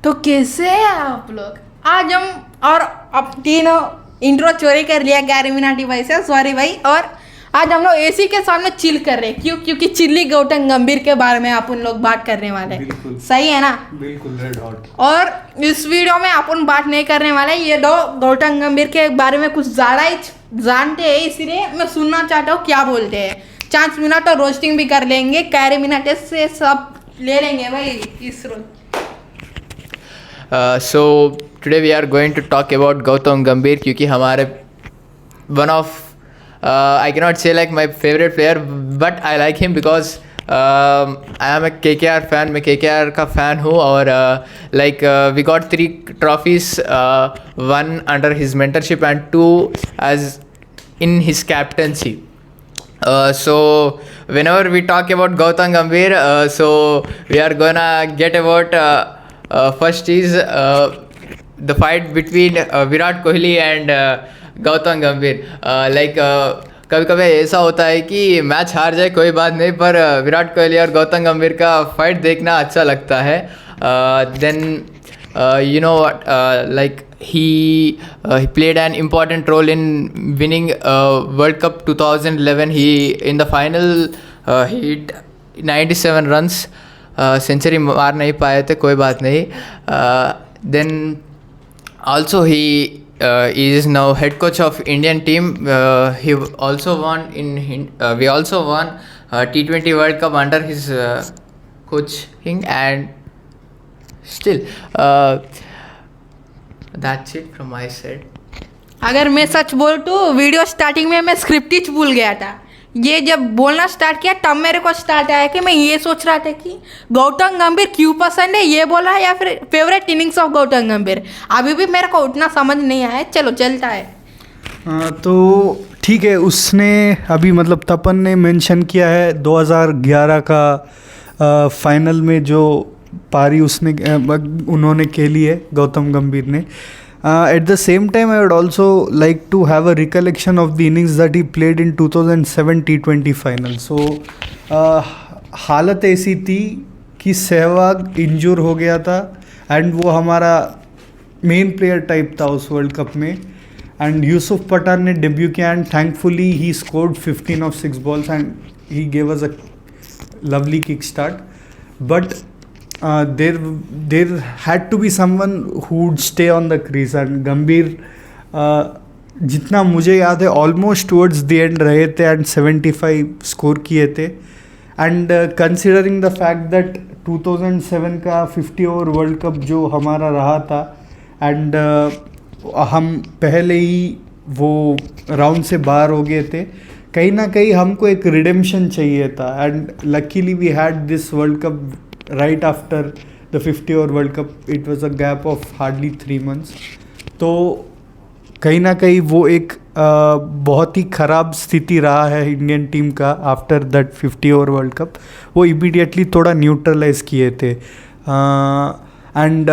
तो कैसे हैं आप लोग? आज हम और अब तीनों इंट्रो चोरी कर लिया गैरी मिनाटी भाई से, सॉरी भाई। और आज हम लोग एसी के सामने चिल कर रहे हैं। क्यों? क्योंकि चिल्ली गौतम गंभीर के बारे में अपन लोग बात करने वाले हैं। सही है ना? बिल्कुल रेड हॉट। और इस वीडियो में अपन बात नहीं करने वाले, ये दो गौतम गंभीर के बारे में कुछ ज़्यादा ही जानते हैं, इसलिए मैं सुनना चाहता हूँ क्या बोलते हैं। चांस मिला तो रोस्टिंग भी कर लेंगे, कैरी मिनाटे से सब ले लेंगे भाई इस रोज। So today we are going to talk about Gautam Gambhir क्योंकि हमारे one of I cannot say like my favorite player but I like him because I am a KKR fan. मैं KKR का fan हूँ और like we got 3 trophies, 1 under his mentorship and 2 as in his captaincy. So whenever we talk about Gautam Gambhir, so we are gonna get about first is the fight between Virat Kohli and Gautam Gambhir. Like कभी कभी ऐसा होता है कि match हार जाए कोई बात नहीं, पर विराट कोहली और गौतम गंभीर का फाइट देखना अच्छा लगता है. Then you know what, like he played an important role in winning World Cup 2011. He in the final he hit 97 runs. Century मार नहीं पाए थे, कोई बात नहीं. Then also he is now head coach of Indian team. He also won in we also won T20 world cup under his coaching and still that's it from my side. अगर मैं सच बोल तो वीडियो स्टार्टिंग में मैं script ही भूल गया था. ये जब बोलना स्टार्ट किया तब मेरे को स्टार्ट आया कि मैं ये सोच रहा था कि गौतम गंभीर क्यों पसंद है, ये बोला है या फिर फेवरेट इनिंग्स ऑफ गौतम गंभीर. अभी भी मेरे को उतना समझ नहीं आया. चलो चलता है. तो ठीक है, उसने अभी मतलब तपन ने मेंशन किया है 2011 का फाइनल में जो पारी उन्होंने खेली है गौतम गंभीर ने. At the same time, I would also like to have a recollection of the innings that he played in 2007 T20 final. So, हालत ऐसी थी कि सहवाग इंजूर हो गया था एंड वो हमारा मेन प्लेयर टाइप था उस वर्ल्ड कप में. एंड यूसुफ पठान ने डेब्यू किया and thankfully he scored 15 of 6 balls and he gave us a lovely kick start. But there had to be someone who would stay on the crease and गंभीर जितना मुझे याद है almost towards the and रहे थे and 75 score किए थे. And considering the fact that 2007 का 50 ओवर वर्ल्ड कप जो हमारा रहा था एंड हम पहले ही वो राउंड से बाहर हो गए थे, कहीं ना कहीं हमको एक रिडेम्पशन चाहिए था. And luckily we had this world cup right after the 50 over World Cup. It was a gap of hardly 3 months. तो कहीं ना कहीं वो एक बहुत ही ख़राब स्थिति रहा है इंडियन टीम का after that 50 over world cup. वो इमीडिएटली थोड़ा न्यूट्रलाइज किए थे. And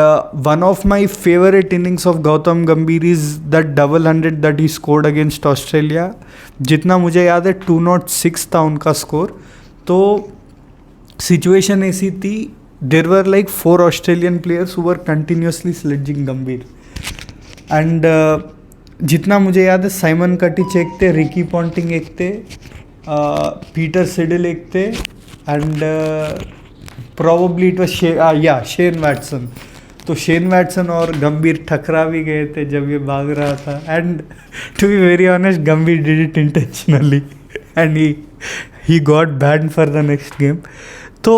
one of my favourite innings of Gautam Gambhir is that 100 that he scored against Australia. जितना मुझे याद है 206 था उनका स्कोर. तो सिचुएशन ऐसी थी, there were like 4 Australian players who were continuously sledging Gambhir. And जितना मुझे याद है साइमन कटिच एक थे, रिकी पॉन्टिंग एक थे, पीटर सिडल एक थे and probably it was Shane Watson. तो शेन वैटसन और गंभीर टकरा भी गए थे जब ये भाग रहा था. And to be very honest Gambhir did it intentionally and he got banned for the next game. तो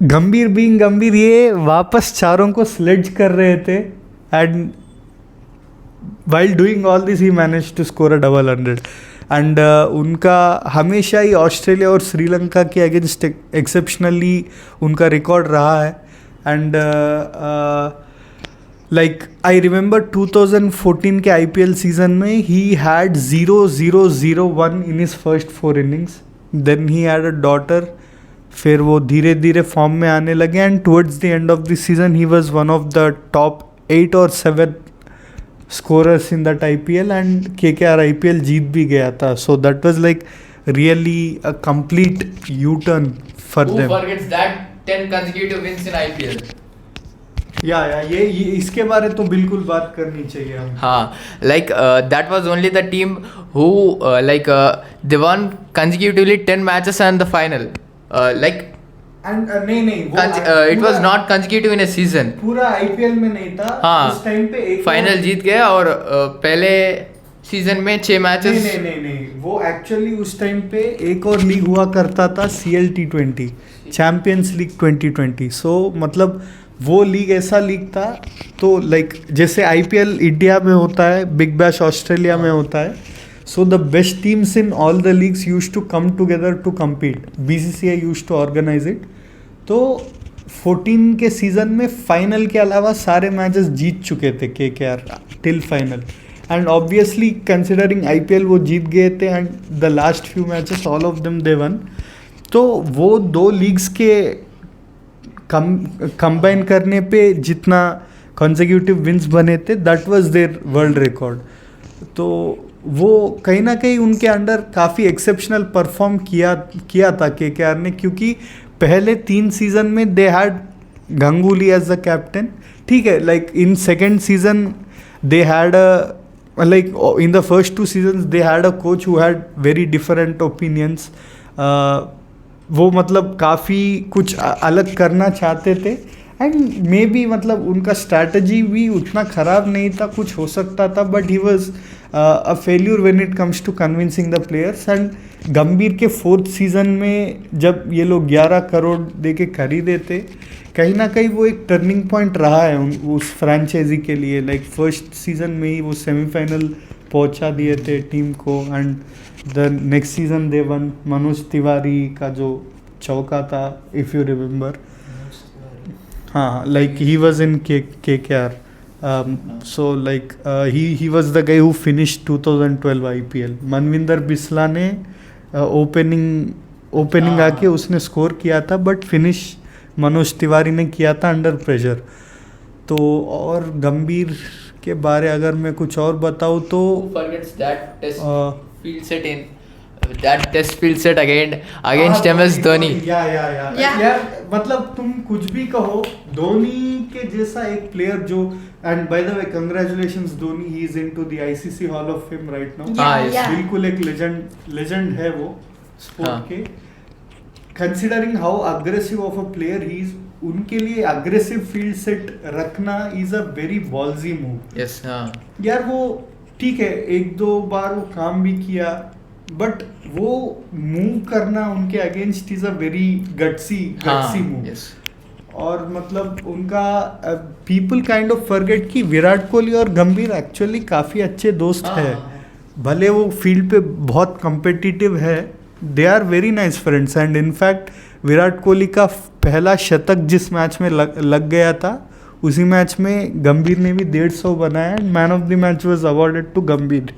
गंभीर बीइंग गंभीर ये वापस चारों को स्लेज कर रहे थे and while doing all this he manage to score a 100. And उनका हमेशा ही ऑस्ट्रेलिया और श्रीलंका के अगेंस्ट एक्सेप्शनली उनका रिकॉर्ड रहा है. एंड लाइक आई रिमेंबर 2014 के IPL सीजन में he had 0-0-0-1 in his first 4 innings. Then he had a daughter. फिर वो धीरे धीरे फॉर्म में आने लगे and towards the end of the season he was one of the top 8 or 7 scorers in that IPL and KKR IPL जीत भी गया था. So that was like really a complete U turn for them. Who forgets that 10 consecutive wins in IPL? या ये इसके बारे तो बिल्कुल बात करनी चाहिए हमें. हाँ, like that was only the team who they won consecutively 10 matches and the final. And नहीं वो It was not consecutive in a season. पूरा आईपीएल में नहीं था. हाँ, उस टाइम पे एक फाइनल जीत गया और पहले सीजन में 6 मैचेस. नहीं वो एक्चुअली उस टाइम पे एक और लीग हुआ करता था, CL T20 चैंपियंस लीग 2020. सो मतलब वो लीग ऐसा लीग था, तो लाइक जैसे आईपीएल इंडिया में होता है, बिग बैश ऑस्ट्रेलिया में होता है. So the best teams in all the leagues used to come together to compete. BCCI used to organise it. तो 14 के सीज़न में फाइनल के अलावा सारे मैचेस जीत चुके थे KKR till final. And obviously considering IPL वो जीत गए थे, and the last few matches all of them they one. तो वो दो लीग्स के कंबाइन करने पे जितना कॉन्जिक्यूटिव विन्स बने थे, that was there world record. तो वो कहीं ना कहीं उनके अंडर काफ़ी एक्सेप्शनल परफॉर्म किया था KKR ने, क्योंकि पहले 3 सीज़न में they had Ganguly as the captain. ठीक है, लाइक इन second season they had like in the first 2 seasons they had a coach who had very different opinions. वो मतलब काफ़ी कुछ अलग करना चाहते थे, एंड मे बी मतलब उनका स्ट्रैटेजी भी उतना ख़राब नहीं था, कुछ हो सकता था, but he was a failure when it comes to convincing the players. And Gambhir के 4th सीज़न में जब ये लोग 11 करोड़ दे के खरीदे थे, कहीं ना कहीं वो एक टर्निंग पॉइंट रहा है उस फ्रेंचाइजी के लिए. लाइक फर्स्ट सीज़न में ही वो सेमीफाइनल पहुंचा दिए थे टीम को, and the next season they one. Manoj Tiwari का जो चौका था, इफ़ यू रिमेंबर. हाँ, like he was in KKR. So like he was the guy who finished 2012 IPL. Manvinder Bisla ने ओपनिंग आके उसने स्कोर किया था, बट फिनिश मनोज तिवारी ने किया था अंडर प्रेशर. तो और गंभीर के बारे अगर मैं कुछ और बताऊँ तो test field set against MS Dhoni. यार मतलब तुम कुछ भी कहो, धोनी के जैसा एक प्लेयर जो, and by the way congratulations Dhoni, he is into the ICC hall of fame right now. बिल्कुल एक लेजेंड है वो स्पोर्ट के. Considering how aggressive of a player he is, उनके लिए अग्रेसिव फील्ड सेट रखना is a very bulgy move. Yes, हाँ यार वो ठीक है, 1-2 बार वो काम भी किया, बट वो मूव करना उनके against is a very gutsy move. और मतलब उनका पीपल काइंड ऑफ फॉरगेट कि विराट कोहली और गंभीर एक्चुअली काफ़ी अच्छे दोस्त है. भले वो फील्ड पे बहुत कम्पिटिटिव है, they are very nice friends. And in fact Virat Kohli का पहला शतक जिस मैच में लग गया था, उसी मैच में गंभीर ने भी 150 बनाया, and man of the match was awarded to Gambhir.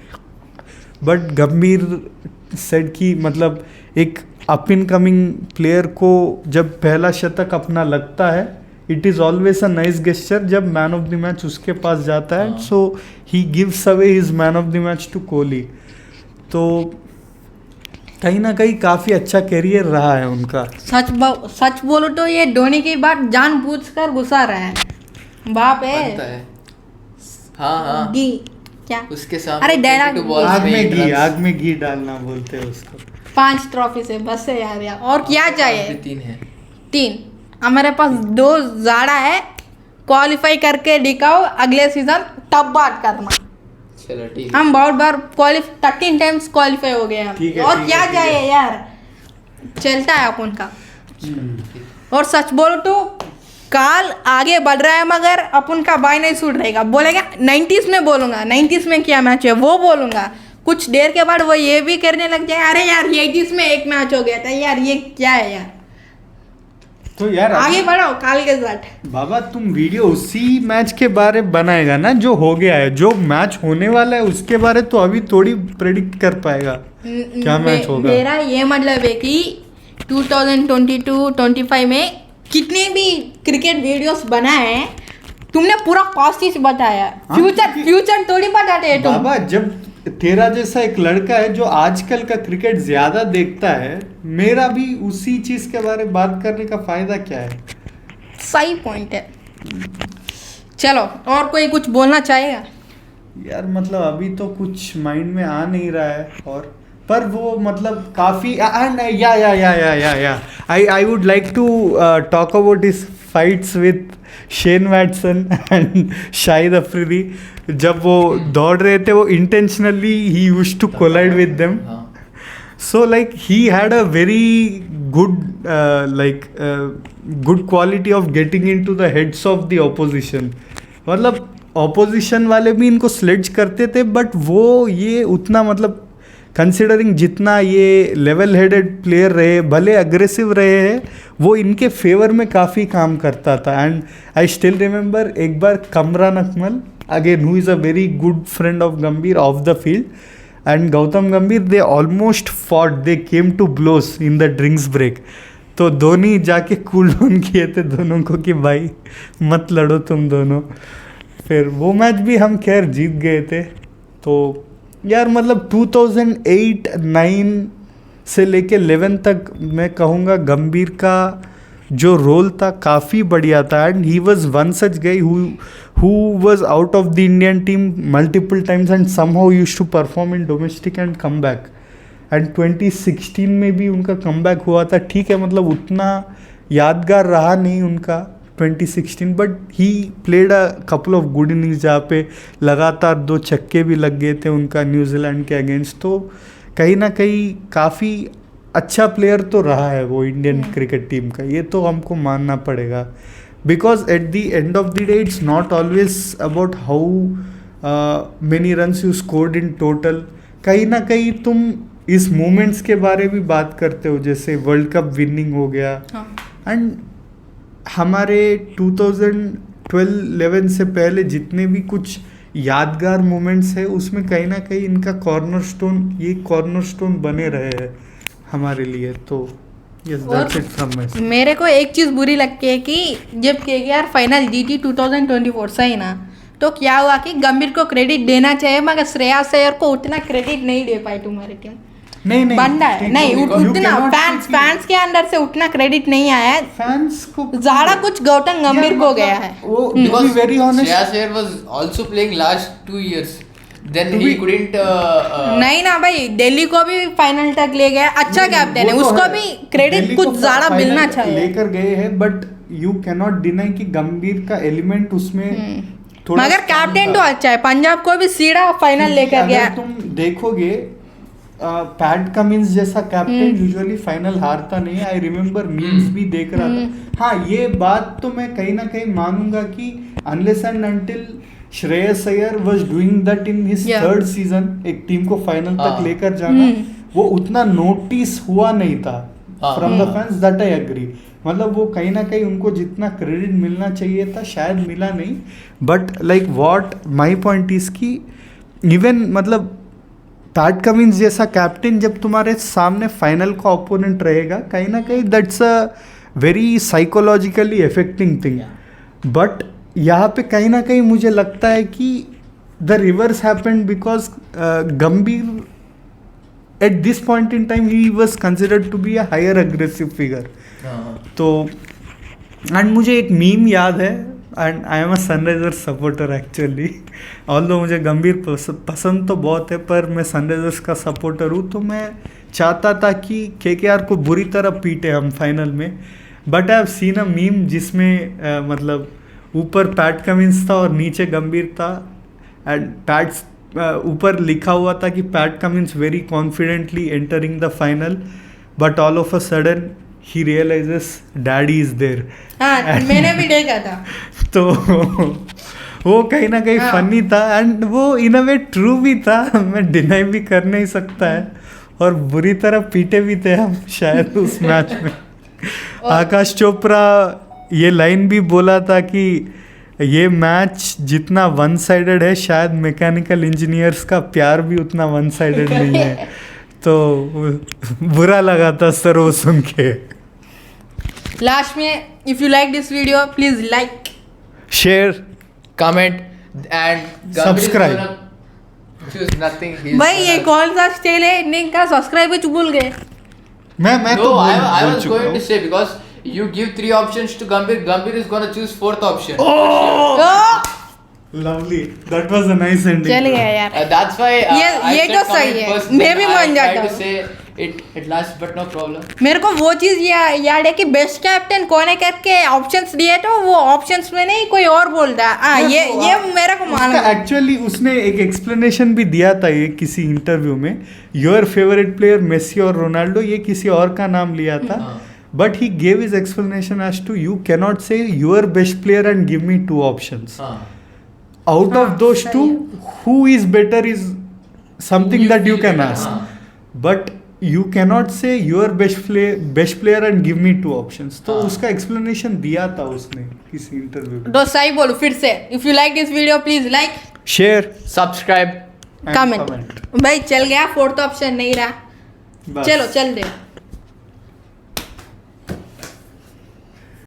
But Gambhir said कि मतलब एक अप इन कमिंग प्लेयर को जब पहला शतक अपना लगता है, it is always a nice gesture जब मैन ऑफ द मैच उसके पास जाता है. So he gives away his man of the match to Kohli. तो कहीं ना कहीं काफ़ी अच्छा कैरियर रहा है उनका. सच बोलो तो ये धोनी की बात जानबूझकर घुसा रहा है. बाप है. हाँ क्या उसके सामने अरे डायलॉग, आग में घी डालना बोलते हैं उसको. 5 ट्रॉफी से बस है यार और क्या चाहिए. 3 है. 3 हमारे पास 2 ज़्यादा है. क्वालिफाई करके दिखाओ अगले सीजन, तब बात करना. चलो ठीक. हम बहुत बार 13 टाइम्स क्वालिफाई हो गए हम, और क्या चाहिए यार. चलता है अपन का. और सच बोलो तो काल आगे बढ़ रहा है, मगर अपन का बाई नहीं छूट रहेगा. बोलेगा 90s में, बोलूँगा 90s में क्या मैच है वो बोलूँगा. कुछ देर के बाद वो ये भी करने लग जाए, अरे यार 80s में एक मैच हो गया था यार, ये क्या है यार. तो यार आगे बढ़ाओ काल के साथ. बाबा तुम वीडियो उसी मैच के बारे बनाएगा ना जो हो गया है. जो मैच होने वाला है उसके बारे तो अभी थोड़ी प्रेडिक्ट कर पाएगा क्या मैच होगा. मेरा ये मतलब है कि 2022-25 में कितने भी क्रिकेट वीडियोस बनाए हैं, तुमने पूरा पास्ट ही बताया. फ्यूचर थोड़ी बताते हैं तुम. बाबा जब तेरा जैसा एक लड़का है जो आजकल का क्रिकेट ज्यादा देखता है, मेरा भी उसी चीज के बारे में बात करने का फायदा क्या है. सही पॉइंट है. चलो और कोई कुछ बोलना चाहेगा? यार मतलब अभी तो कुछ माइंड में आ नहीं रहा है, और पर वो मतलब काफी एंड या I would like to talk about his fights with Shane Watson and Shahid Afridi. जब वो दौड़ रहे थे वो इंटेंशनली ही used to collide with them. So like he had a very good good quality of getting into the heads of the opposition. मतलब opposition वाले भी इनको स्लेड्ज करते थे, बट वो ये उतना मतलब कंसिडरिंग जितना ये लेवल हेडेड प्लेयर रहे, भले अग्रेसिव रहे हैं, वो इनके फेवर में काफ़ी काम करता था. एंड आई स्टिल रिमेंबर एक बार Kamran Akmal again who is a very good friend of Gambhir off the field and Gautam Gambhir, they almost fought, they came to blows in the drinks break. तो धोनी जाके कूल डाउन किए थे दोनों को कि भाई मत लड़ो तुम दोनों. फिर वो मैच भी हम खैर जीत गए थे. तो यार मतलब 2008-9 से लेके 11 तक मैं कहूँगा गंभीर का जो रोल था काफ़ी बढ़िया था. And he was one such guy who was out of the Indian team multiple times and somehow used to perform in domestic and come back. And 2016 में भी उनका comeback हुआ था. ठीक है मतलब उतना यादगार रहा नहीं उनका 2016, but he played a couple of good innings जहाँ पे लगातार 2 छक्के भी लग गए थे उनका न्यूजीलैंड के अगेंस्ट. तो कहीं ना कहीं काफ़ी अच्छा प्लेयर तो रहा है वो इंडियन क्रिकेट टीम का, ये तो हमको मानना पड़ेगा. Because at the end of the day, it's not always about how many runs you scored in total. कहीं ना कहीं तुम इस मोमेंट्स के बारे में बात करते हो, जैसे वर्ल्ड कप विनिंग हो गया. एंड हमारे 2012-11 से पहले जितने भी कुछ यादगार मोमेंट्स है उसमें कहीं ना कहीं इनका कॉर्नरस्टोन बने रहे हैं हमारे लिए. तो Yes, that's it from my side. मेरे को एक चीज़ बुरी लगती है कि जब KKR फाइनल जीती 2024 सही ना, तो क्या हुआ कि गंभीर को क्रेडिट देना चाहिए मगर श्रेयस अय्यर को उतना क्रेडिट नहीं दे पाई तुम्हारी टीम. नहीं बंदा है नहीं उतना फैंस के अंदर से उतना क्रेडिट नहीं आया है. फैंस को ज़्यादा कुछ गौतम गंभीर को गया है. Because very honest, Shreyas Iyer was also playing last 2 years. Then he couldn't. नहीं ना भाई, दिल्ली को भी फाइनल तक ले गया, अच्छा कैप्टन है, उसको भी क्रेडिट कुछ ज़्यादा मिलना चाहिए. लेकर गए हैं, बट यू कैनॉट डिनाई कि गंभीर का एलिमेंट उसमें थोड़ा. मगर कैप्टन तो अच्छा है, पंजाब को भी सीधा फाइनल लेकर गया. तुम देखोगे पैट कमिंस जैसा कैप्टन यूजुअली फाइनल हारता नहीं है. आई रिमेम्बर मीम्स भी देख रहा था. हाँ ये बात तो मैं कहीं ना कहीं मानूंगा कि unless and until Shreyas Iyer was doing that in his third season, एक टीम को फाइनल तक लेकर जाना, वो उतना नोटिस हुआ नहीं था from the fans. That I agree. मतलब वो कहीं ना कहीं उनको जितना क्रेडिट मिलना चाहिए था शायद मिला नहीं. But like what my point is कि इवन मतलब पैट कमिंस जैसा कैप्टन जब तुम्हारे सामने फाइनल का ओपोनेंट रहेगा, कहीं ना कहीं that's a very psychologically affecting thing. But यहाँ पे कहीं ना कहीं मुझे लगता है कि the reverse happened because Gambhir at this point in time he was considered to be a higher aggressive figure. तो एंड मुझे एक मीम याद है, and I am a Sunrisers supporter actually. Although मुझे गंभीर पसंद तो बहुत है, पर मैं सनराइजर्स का सपोर्टर हूँ. तो मैं चाहता था कि KKR को बुरी तरह पीटे हम फाइनल में. But I have seen a meme जिसमें मतलब ऊपर पैट कमिंस था और नीचे गंभीर था. एंड पैट्स ऊपर लिखा हुआ था कि Pat Cummins very confidently entering the final, but all of a sudden he realises daddy is there. मैंने भी देखा था. तो वो कहीं ना कहीं फनी था, एंड वो इन अ वे ट्रू भी था. मैं डिनाई भी कर नहीं सकता है. और बुरी तरह पीटे भी थे हम शायद उस मैच में. आकाश चोपड़ा ये लाइन भी बोला था कि ये मैच जितना वन साइडेड है शायद मैकेनिकल इंजीनियर्स का प्यार भी उतना वन साइडेड नहीं है. तो बुरा लगा था सर वो सुन के. लास्ट में if you like this video please like, share, comment and Subscribe. choose nothing. भाई ये कौन सा स्टाइल है इन्हीं का? सब्सक्राइब कुछ भूल गए. मैं No, तो I was going to say because you give 3 options to Gambhir is gonna choose 4th option. Oh! Lovely. That was a nice ending. चल गया यार That's why ये I तो said सही comment है। first, मैं then भी I मान tried जाता to हूँ। say it at last, but no problem. मेरे को वो चीज याद है कि बेस्ट कैप्टन कौन है करके ऑप्शंस दिए तो वो ऑप्शंस में नहीं कोई और बोलता है ये मेरे को मालूम है। एक्चुअली उसने एक एक्सप्लेनेशन भी दिया था ये किसी इंटरव्यू में, योर फेवरेट प्लेयर मेसी और रोनाल्डो, ये किसी और का नाम लिया था, but he gave his explanation as to you can not say your best player and give me two options. Out of those सही two, who is better is something You that you feel can better, ask. हाँ. But you cannot say your best player and give me two options. तो हाँ. उसका explanation दिया था उसने किसी interview में. तो सही बोलो फिर से, if you like this video please like Share Subscribe. and comment. भाई चल गया, फोर्थ ऑप्शन नहीं रहा. बस. चलो चल दे.